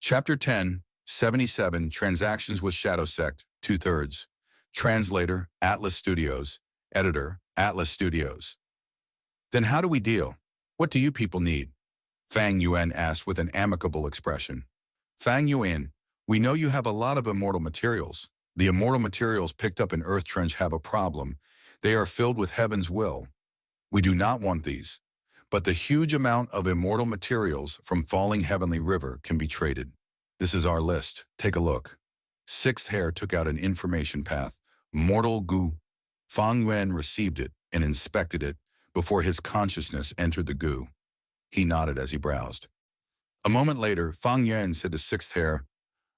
Chapter 10, 77, Transactions with Shadow Sect, 2/3. Translator, Atlas Studios. Editor, Atlas Studios. Then how do we deal? What do you people need? Fang Yuan asked with an amicable expression. Fang Yuan, we know you have a lot of immortal materials. The immortal materials picked up in Earth Trench have a problem. They are filled with heaven's will. We do not want these. But the huge amount of immortal materials from Falling Heavenly River can be traded. This is our list. Take a look. Sixth Hair took out an information path. Immortal Gu. Fang Yuan received it and inspected it before his consciousness entered the Gu. He nodded as he browsed. A moment later, Fang Yuan said to Sixth Hair,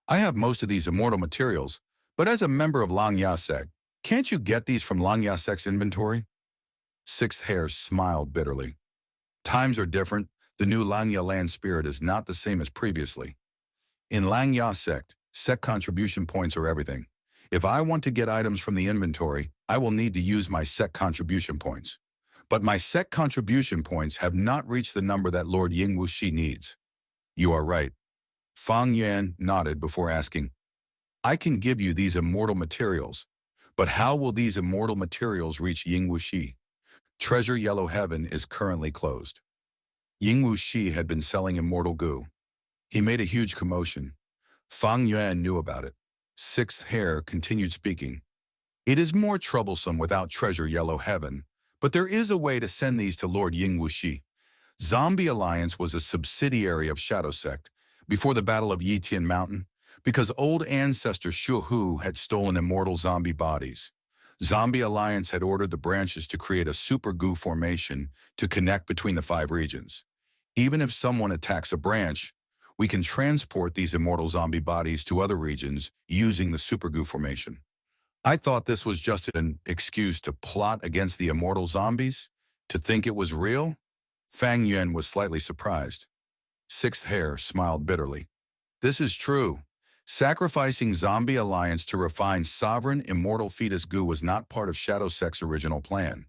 I have most of these immortal materials, but as a member of Langya Sect, can't you get these from Langya Sect's inventory? Sixth Hair smiled bitterly. Times are different. The new Langya land spirit is not the same as previously. In Langya Sect, sect contribution points are everything. If I want to get items from the inventory, I will need to use my sect contribution points. But my sect contribution points have not reached the number that Lord Ying Wuxi needs. You are right. Fang Yuan nodded before asking, I can give you these immortal materials, but how will these immortal materials reach Ying Wuxi? Treasure Yellow Heaven is currently closed. Ying Wuxi had been selling Immortal Gu. He made a huge commotion. Fang Yuan knew about it. Sixth Hair continued speaking. It is more troublesome without Treasure Yellow Heaven, but there is a way to send these to Lord Ying Wuxi. Zombie Alliance was a subsidiary of Shadow Sect before the Battle of Yitian Mountain because old ancestor Shu Hu had stolen immortal zombie bodies. Zombie Alliance had ordered the branches to create a super Gu formation to connect between the 5 regions. Even if someone attacks a branch, we can transport these immortal zombie bodies to other regions using the super Gu formation. I thought this was just an excuse to plot against the immortal zombies, to think it was real. Fang Yuan was slightly surprised. Sixth Hair smiled bitterly. This is true. Sacrificing Zombie Alliance to refine sovereign immortal fetus Gu was not part of Shadow Sect's original plan.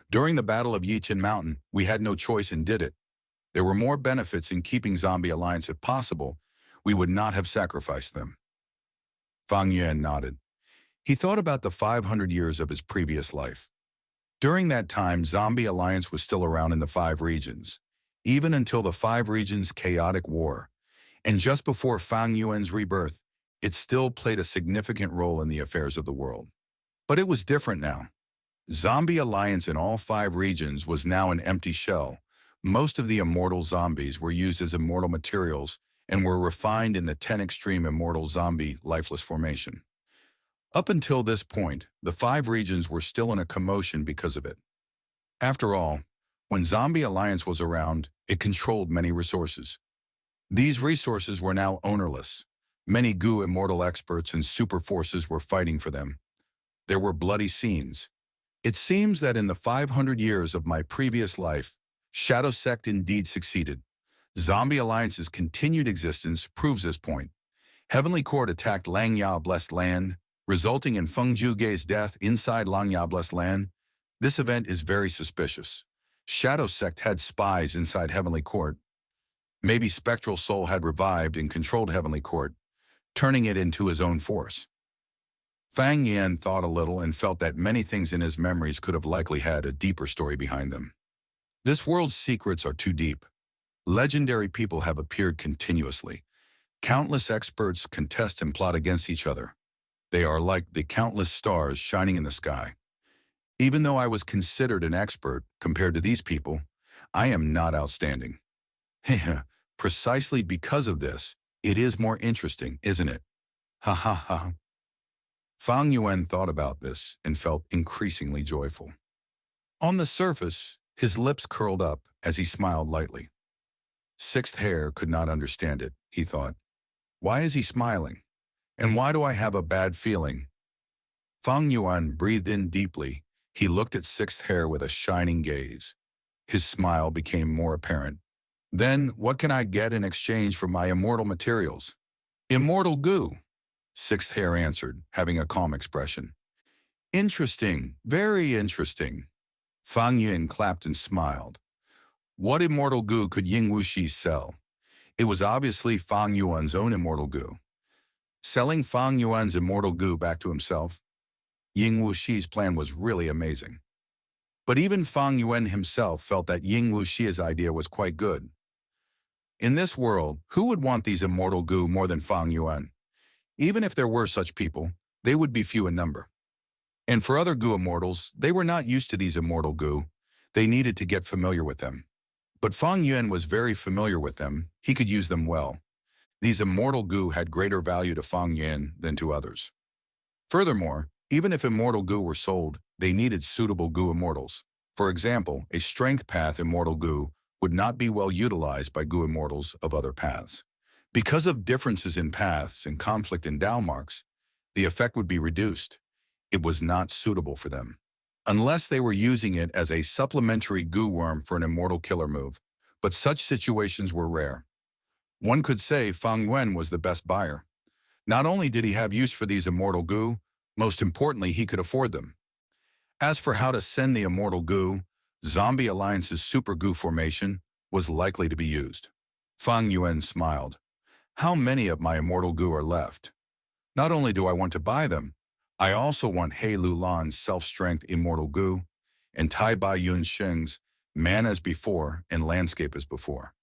During the Battle of Yitian Mountain, we had no choice and did it. There were more benefits in keeping Zombie Alliance if possible. We would not have sacrificed them. Fang Yuan nodded. He thought about the 500 years of his previous life. During that time, Zombie Alliance was still around in the 5 regions, even until the 5 regions' chaotic war. And just before Fang Yuan's rebirth, it still played a significant role in the affairs of the world. But it was different now. Zombie Alliance in all 5 regions was now an empty shell. Most of the immortal zombies were used as immortal materials and were refined in the 10 extreme immortal zombie lifeless formation. Up until this point, the 5 regions were still in a commotion because of it. After all, when Zombie Alliance was around, it controlled many resources. These resources were now ownerless. Many Gu immortal experts and super forces were fighting for them. There were bloody scenes. It seems that in the 500 years of my previous life, Shadow Sect indeed succeeded. Zombie Alliance's continued existence proves this point. Heavenly Court attacked Langya Blessed Land, resulting in Feng Zhugai's death inside Langya Blessed Land. This event is very suspicious. Shadow Sect had spies inside Heavenly Court. Maybe Spectral Soul had revived and controlled Heavenly Court, turning it into his own force. Fang Yuan thought a little and felt that many things in his memories could have likely had a deeper story behind them. This world's secrets are too deep. Legendary people have appeared continuously. Countless experts contest and plot against each other. They are like the countless stars shining in the sky. Even though I was considered an expert compared to these people, I am not outstanding. Precisely because of this, it is more interesting, isn't it? Ha ha ha. Fang Yuan thought about this and felt increasingly joyful. On the surface, his lips curled up as he smiled lightly. Sixth Hair could not understand it, he thought. Why is he smiling? And why do I have a bad feeling? Fang Yuan breathed in deeply. He looked at Sixth Hair with a shining gaze. His smile became more apparent. Then, what can I get in exchange for my immortal materials? Immortal Gu, Sixth Hair answered, having a calm expression. Interesting, very interesting. Fang Yuan clapped and smiled. What immortal Gu could Ying Wuxi sell? It was obviously Fang Yuan's own Immortal Gu. Selling Fang Yuan's Immortal Gu back to himself, Ying Wuxi's plan was really amazing. But even Fang Yuan himself felt that Ying Wuxi's idea was quite good. In this world, who would want these Immortal Gu more than Fang Yuan? Even if there were such people, they would be few in number. And for other Gu immortals, they were not used to these Immortal Gu. They needed to get familiar with them. But Fang Yuan was very familiar with them. He could use them well. These Immortal Gu had greater value to Fang Yuan than to others. Furthermore, even if Immortal Gu were sold, they needed suitable Gu immortals. For example, a strength path Immortal Gu would not be well utilized by Gu immortals of other paths. Because of differences in paths and conflict in Dao marks, the effect would be reduced. It was not suitable for them. Unless they were using it as a supplementary Gu worm for an immortal killer move, but such situations were rare. One could say Fang Yuan was the best buyer. Not only did he have use for these Immortal Gu, most importantly, he could afford them. As for how to send the Immortal Gu, Zombie Alliance's Super Gu formation was likely to be used. Fang Yuan smiled. How many of my Immortal Gu are left? Not only do I want to buy them, I also want He Lulan's Self-Strength Immortal Gu and Tai Bai Yun Sheng's Man as Before and Landscape as Before.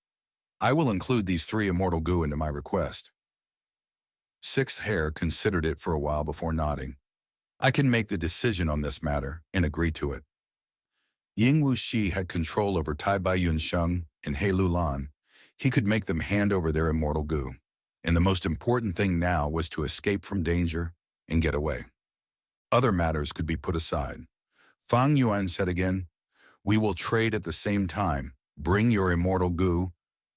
I will include these 3 Immortal Gu into my request. Sixth Hair considered it for a while before nodding. I can make the decision on this matter and agree to it. Ying Wuxi had control over Tai Bai Yun Sheng and He Lulan. He could make them hand over their Immortal Gu. And the most important thing now was to escape from danger and get away. Other matters could be put aside. Fang Yuan said again, "We will trade at the same time. Bring your Immortal Gu.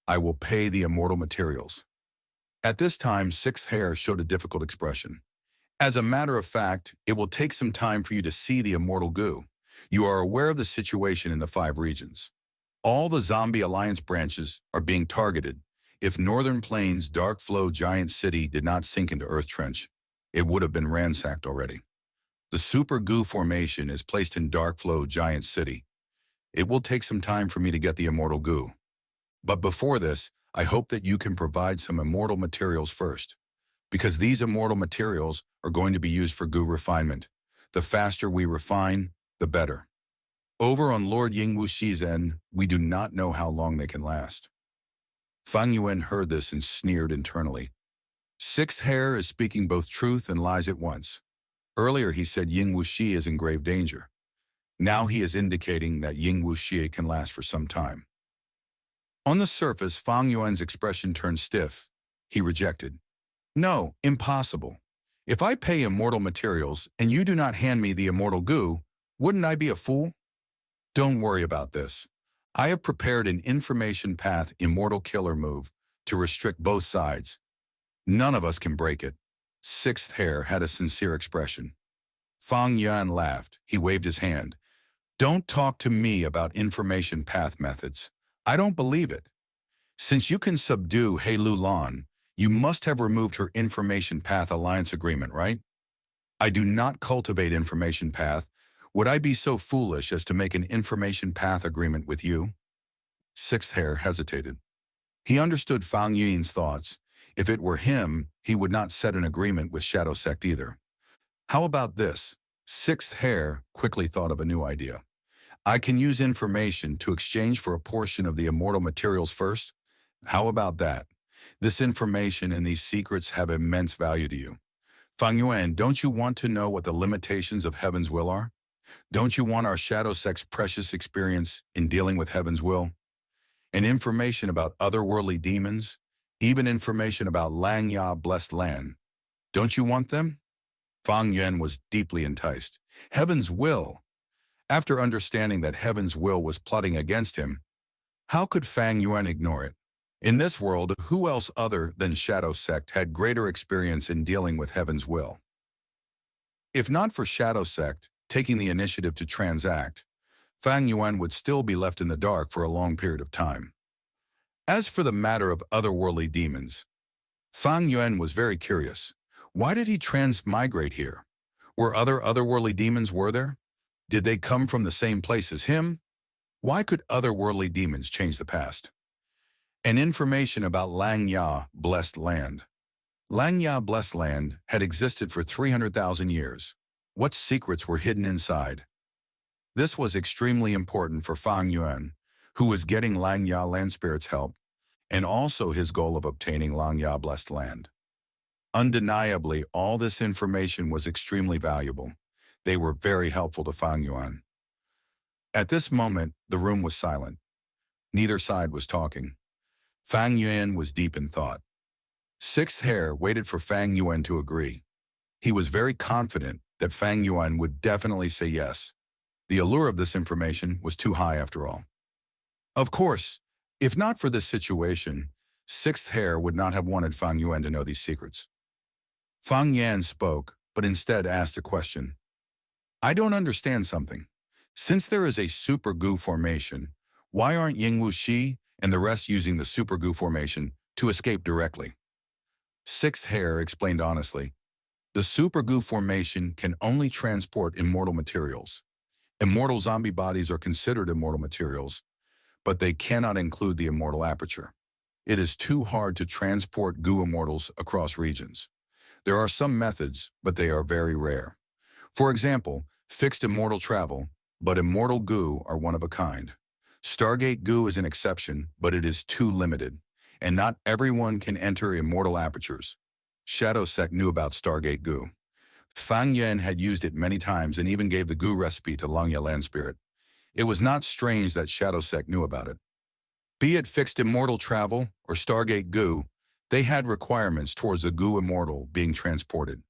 I will pay the immortal materials." At this time, Sixth Hair showed a difficult expression. As a matter of fact, it will take some time for you to see the Immortal Gu. You are aware of the situation in the 5 regions. All the Zombie Alliance branches are being targeted. If Northern Plains' Dark Flow Giant City did not sink into Earth Trench, it would have been ransacked already. The Super Gu formation is placed in Dark Flow Giant City. It will take some time for me to get the Immortal Gu. But before this, I hope that you can provide some immortal materials first, because these immortal materials are going to be used for Gu refinement. The faster we refine, the better. Over on Lord Ying Wuxi's end, we do not know how long they can last. Fang Yuan heard this and sneered internally. Sixth Hair is speaking both truth and lies at once. Earlier he said Ying Wuxi is in grave danger. Now he is indicating that Ying Wuxi can last for some time. On the surface, Fang Yuan's expression turned stiff. He rejected. No, impossible. If I pay immortal materials and you do not hand me the Immortal Gu, wouldn't I be a fool? Don't worry about this. I have prepared an information path immortal killer move to restrict both sides. None of us can break it. Sixth Hair had a sincere expression. Fang Yuan laughed. He waved his hand. Don't talk to me about information path methods. I don't believe it. Since you can subdue He Lulan, you must have removed her information path alliance agreement, right? I do not cultivate information path. Would I be so foolish as to make an information path agreement with you? Sixth Hair hesitated. He understood Fang Yuan's thoughts. If it were him, he would not set an agreement with Shadow Sect either. How about this? Sixth Hair quickly thought of a new idea. I can use information to exchange for a portion of the immortal materials first. How about that? This information and these secrets have immense value to you. Fang Yuan, don't you want to know what the limitations of Heaven's will are? Don't you want our Shadow Sect's precious experience in dealing with Heaven's will? And information about otherworldly demons? Even information about Lang Ya Blessed Land. Don't you want them? Fang Yuan was deeply enticed. Heaven's will. After understanding that Heaven's will was plotting against him, how could Fang Yuan ignore it? In this world, who else other than Shadow Sect had greater experience in dealing with Heaven's will? If not for Shadow Sect taking the initiative to transact, Fang Yuan would still be left in the dark for a long period of time. As for the matter of otherworldly demons, Fang Yuan was very curious. Why did he transmigrate here? Were otherworldly demons were there? Did they come from the same place as him? Why could otherworldly demons change the past? and information about Langya, blessed land. Langya, blessed land, had existed for 300,000 years. What secrets were hidden inside? This was extremely important for Fang Yuan, who was getting Langya land spirits' help, and also his goal of obtaining Langya blessed land. Undeniably, all this information was extremely valuable. They were very helpful to Fang Yuan. At this moment, the room was silent. Neither side was talking. Fang Yuan was deep in thought. Sixth Hair waited for Fang Yuan to agree. He was very confident that Fang Yuan would definitely say yes. The allure of this information was too high after all. Of course, if not for this situation, Sixth Hair would not have wanted Fang Yuan to know these secrets. Fang Yan spoke, but instead asked a question. I don't understand something. Since there is a Super Gu formation, why aren't Yingwu Shi and the rest using the Super Gu formation to escape directly? Sixth Hair explained honestly. The Super Gu formation can only transport immortal materials. Immortal zombie bodies are considered immortal materials, but they cannot include the immortal aperture. It is too hard to transport Gu immortals across regions. There are some methods, but they are very rare. For example, fixed immortal travel, but Immortal Gu are one of a kind. Stargate Gu is an exception, but it is too limited, and not everyone can enter immortal apertures. Shadow Sect knew about Stargate Gu. Fang Yan had used it many times and even gave the Gu recipe to Langya Land Spirit. It was not strange that Shadow Sect knew about it. Be it fixed immortal travel or Stargate Gu, they had requirements towards the Gu immortal being transported.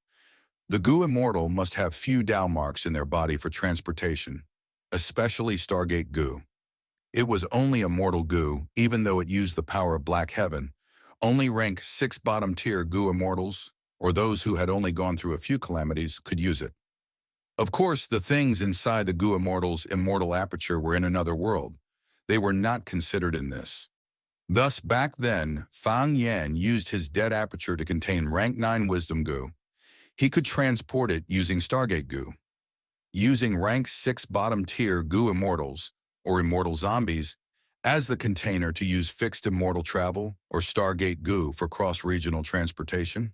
The Gu immortal must have few Dao marks in their body for transportation, especially Stargate Gu. It was only Immortal Gu, even though it used the power of Black Heaven. Only rank 6 bottom-tier Gu immortals, or those who had only gone through a few calamities, could use it. Of course, the things inside the Gu immortal's immortal aperture were in another world. They were not considered in this. Thus, back then, Fang Yan used his dead aperture to contain rank 9 Wisdom Gu. He could transport it using Stargate Gu. Using rank 6 bottom-tier Gu immortals, or immortal zombies, as the container to use fixed immortal travel or Stargate Gu for cross-regional transportation.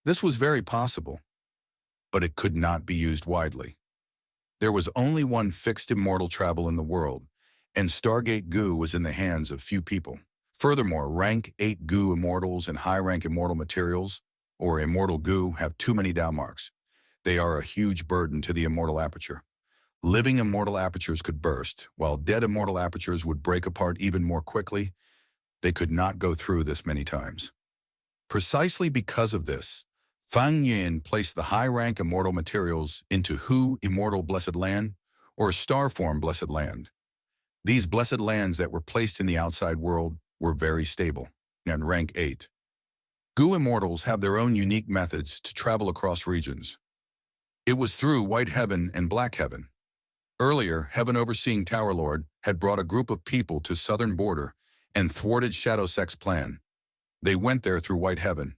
This was very possible, but it could not be used widely. There was only one fixed immortal travel in the world, and Stargate Gu was in the hands of few people. Furthermore, rank 8 Gu immortals and high-rank immortal materials, or Immortal Gu, have too many Dao marks. They are a huge burden to the immortal aperture. Living immortal apertures could burst, while dead immortal apertures would break apart even more quickly. They could not go through this many times. Precisely because of this, Fang Yin placed the high-rank immortal materials into Hu Immortal Blessed Land, or Starform Blessed Land. These blessed lands that were placed in the outside world were very stable, and rank 8. Gu immortals have their own unique methods to travel across regions. It was through White Heaven and Black Heaven. Earlier, Heaven Overseeing Tower Lord had brought a group of people to southern border and thwarted Shadow Sect's plan. They went there through White Heaven.